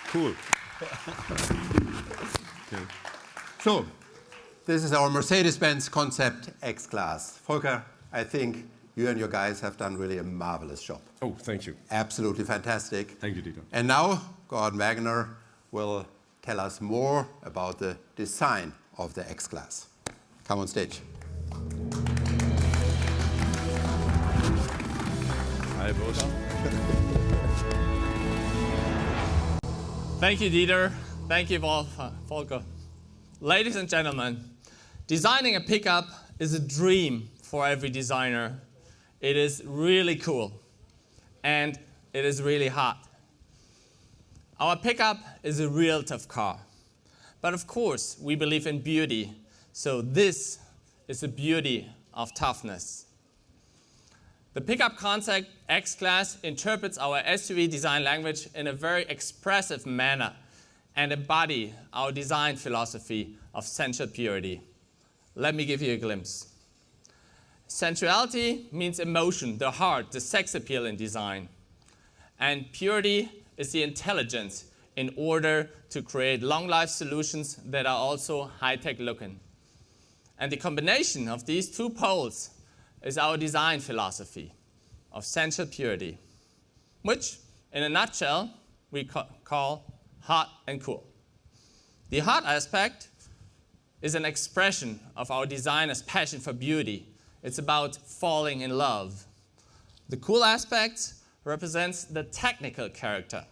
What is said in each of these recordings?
Cool. Okay. So, this is our Mercedes-Benz concept X-Class. Volker, I think you and your guys have done really a marvelous job. Oh, thank you. Absolutely fantastic. Thank you, Dieter. And now, Gordon Wagner will tell us more about the design of the X-Class. Come on stage. Hi, both. Thank you, Dieter. Thank you, Volker. Ladies and gentlemen, designing a pickup is a dream for every designer. It is really cool, and it is really hard. Our pickup is a real tough car. But of course, we believe in beauty, so this is the beauty of toughness. The pickup concept X-Class interprets our SUV design language in a very expressive manner and embody our design philosophy of sensual purity. Let me give you a glimpse. Sensuality means emotion, the heart, the sex appeal in design. And purity is the intelligence in order to create long-life solutions that are also high-tech looking. And the combination of these two poles is our design philosophy of sensual purity, which, in a nutshell, we call hot and cool. The hot aspect is an expression of our designer's passion for beauty. It's about falling in love. The cool aspect represents the technical character,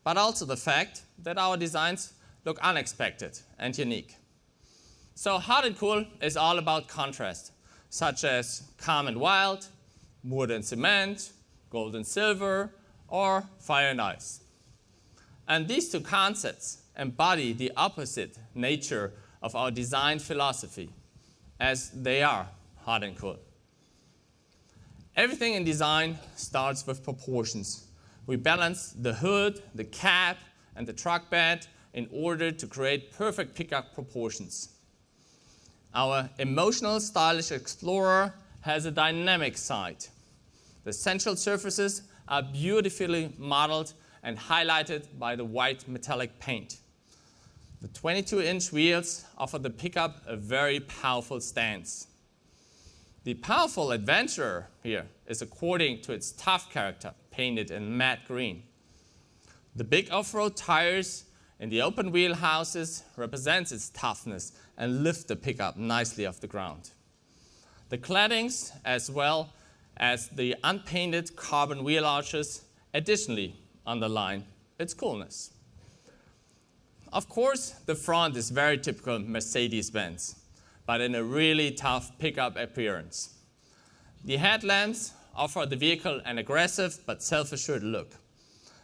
but also the fact that our designs look unexpected and unique. So hot and cool is all about contrast, such as calm and wild, wood and cement, gold and silver, or fire and ice. And these two concepts embody the opposite nature of our design philosophy, as they are hot and cool. Everything in design starts with proportions. We balance the hood, the cab, and the truck bed in order to create perfect pickup proportions. Our emotional, stylish Explorer has a dynamic side. The central surfaces are beautifully modeled and highlighted by the white metallic paint. The 22-inch wheels offer the pickup a very powerful stance. The powerful adventurer here is according to its tough character, painted in matte green. The big off-road tires in the open wheel houses represents its toughness and lift the pickup nicely off the ground. The claddings, as well as the unpainted carbon wheel arches, additionally underline its coolness. Of course, the front is very typical Mercedes-Benz, but in a really tough pickup appearance. The headlamps offer the vehicle an aggressive but self-assured look.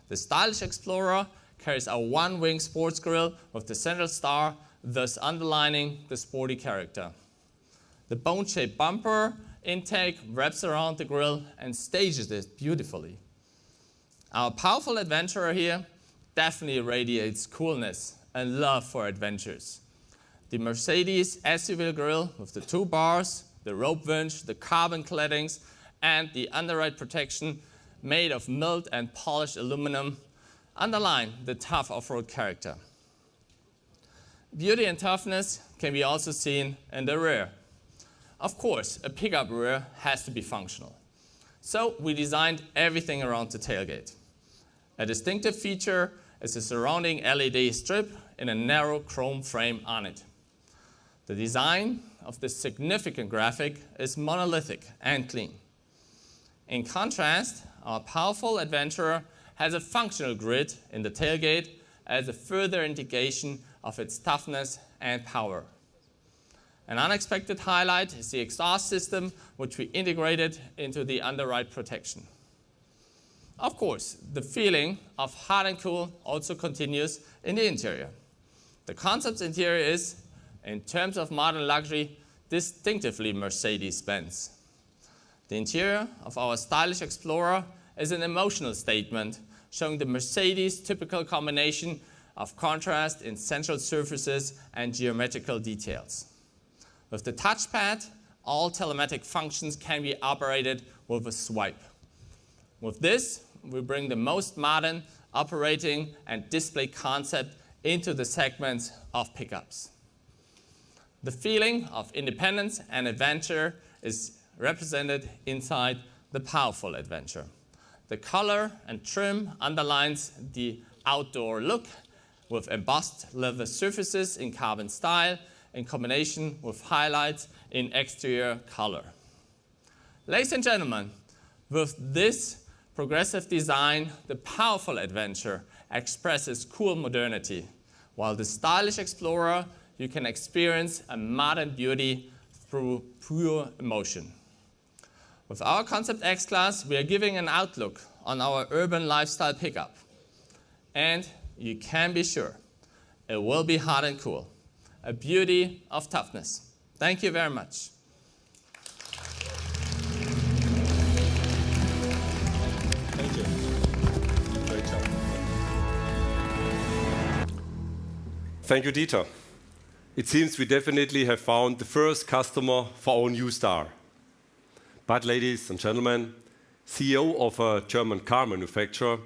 The stylish Explorer carries a one-wing sports grille with the central star, thus underlining the sporty character. The bone-shaped bumper intake wraps around the grille and stages it beautifully. Our powerful adventurer here definitely radiates coolness and love for adventures. The Mercedes SUV grille with the two bars, the rope winch, the carbon claddings, and the underride protection made of milled and polished aluminum underline the tough off-road character. Beauty and toughness can be also seen in the rear. Of course, a pickup rear has to be functional. So we designed everything around the tailgate. A distinctive feature is a surrounding LED strip in a narrow chrome frame on it. The design of this significant graphic is monolithic and clean. In contrast, our powerful adventurer has a functional grid in the tailgate as a further indication of its toughness and power. An unexpected highlight is the exhaust system, which we integrated into the underride protection. Of course, the feeling of hot and cool also continues in the interior. The concept interior is, in terms of modern luxury, distinctively Mercedes-Benz. The interior of our stylish Explorer is an emotional statement showing the Mercedes typical combination of contrast in central surfaces and geometrical details. With the touchpad, all telematic functions can be operated with a swipe. With this, we bring the most modern operating and display concept into the segments of pickups. The feeling of independence and adventure is represented inside the powerful adventure. The color and trim underlines the outdoor look with embossed leather surfaces in carbon style in combination with highlights in exterior color. Ladies and gentlemen, with this progressive design, the powerful adventure expresses cool modernity, while the stylish explorer, you can experience a modern beauty through pure emotion. With our concept X-Klasse, we are giving an outlook on our urban lifestyle pickup. And you can be sure, it will be hot and cool. A beauty of toughness. Thank you very much. Thank you. Great job. Thank you, Dieter. It seems we definitely have found the first customer for our new star. But ladies and gentlemen, CEO of a German car manufacturer,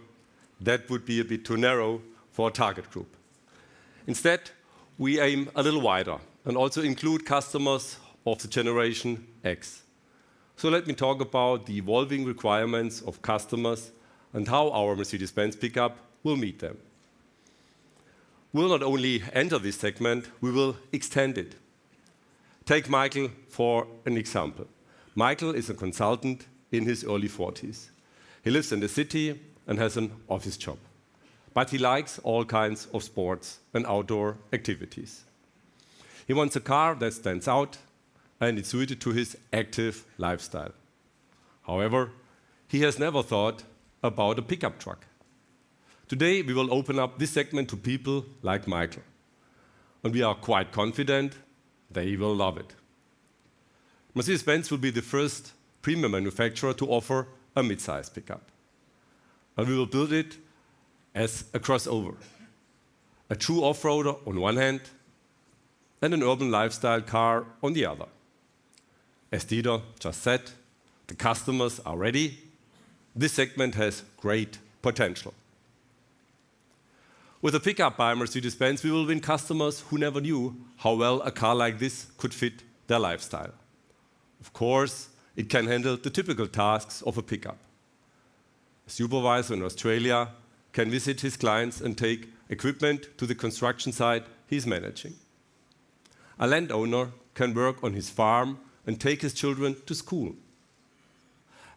that would be a bit too narrow for a target group. Instead, we aim a little wider and also include customers of the generation X. So let me talk about the evolving requirements of customers and how our Mercedes-Benz pickup will meet them. We'll not only enter this segment, we will extend it. Take Michael for an example. Michael is a consultant in his early 40s. He lives in the city and has an office job. But he likes all kinds of sports and outdoor activities. He wants a car that stands out and is suited to his active lifestyle. However, he has never thought about a pickup truck. Today, we will open up this segment to people like Michael. And we are quite confident they will love it. Mercedes-Benz will be the first premium manufacturer to offer a mid-size pickup. And we will build it as a crossover. A true off-roader on one hand and an urban lifestyle car on the other. As Dieter just said, the customers are ready. This segment has great potential. With a pickup by Mercedes-Benz, we will win customers who never knew how well a car like this could fit their lifestyle. Of course, it can handle the typical tasks of a pickup. A supervisor in Australia can visit his clients and take equipment to the construction site he's managing. A landowner can work on his farm and take his children to school.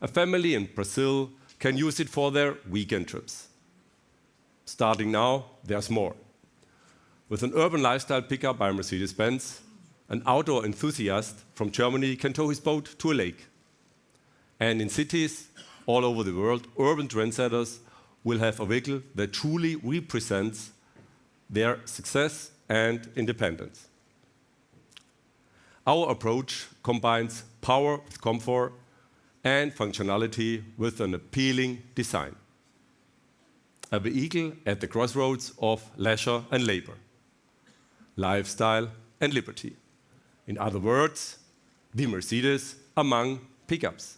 A family in Brazil can use it for their weekend trips. Starting now, there's more. With an urban lifestyle pickup by Mercedes-Benz, an outdoor enthusiast from Germany can tow his boat to a lake. And in cities all over the world, urban trendsetters will have a vehicle that truly represents their success and independence. Our approach combines power with comfort and functionality with an appealing design. A vehicle at the crossroads of leisure and labor, lifestyle and liberty. In other words, the Mercedes among pickups.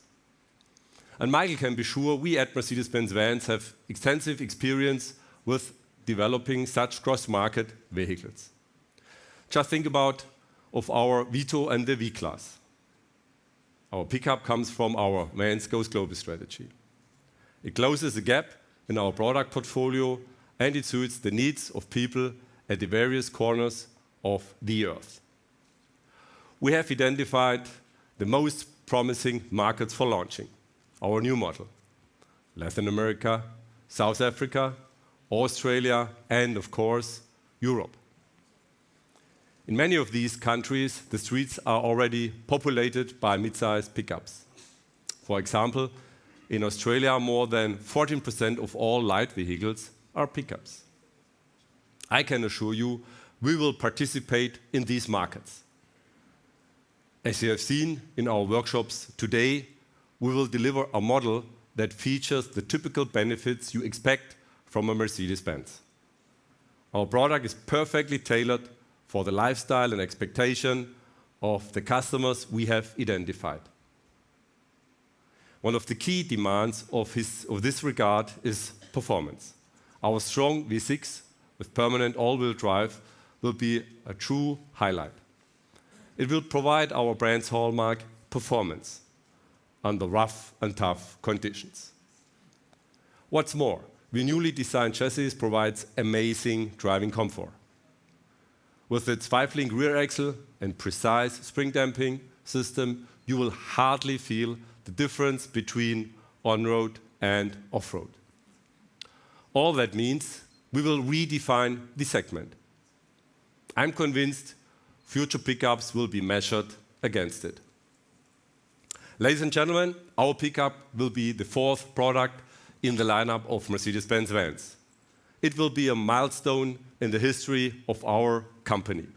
And Michael can be sure we at Mercedes-Benz Vans have extensive experience with developing such cross-market vehicles. Just think about our Vito and the V-Class. Our pickup comes from our Vans Goes Global strategy. It closes the gap in our product portfolio and it suits the needs of people at the various corners of the earth. We have identified the most promising markets for launching our new model: Latin America, South Africa, Australia, and of course, Europe. In many of these countries, the streets are already populated by mid-sized pickups. For example, in Australia, more than 14% of all light vehicles are pickups. I can assure you, we will participate in these markets. As you have seen in our workshops today, we will deliver a model that features the typical benefits you expect from a Mercedes-Benz. Our product is perfectly tailored for the lifestyle and expectation of the customers we have identified. One of the key demands of this regard is performance. Our strong V6 with permanent all-wheel drive will be a true highlight. It will provide our brand's hallmark, performance, under rough and tough conditions. What's more, the newly designed chassis provides amazing driving comfort. With its 5-link rear axle and precise spring damping system, you will hardly feel the difference between on-road and off-road. All that means we will redefine the segment. I'm convinced future pickups will be measured against it. Ladies and gentlemen, our pickup will be the 4th product in the lineup of Mercedes-Benz vans. It will be a milestone in the history of our company.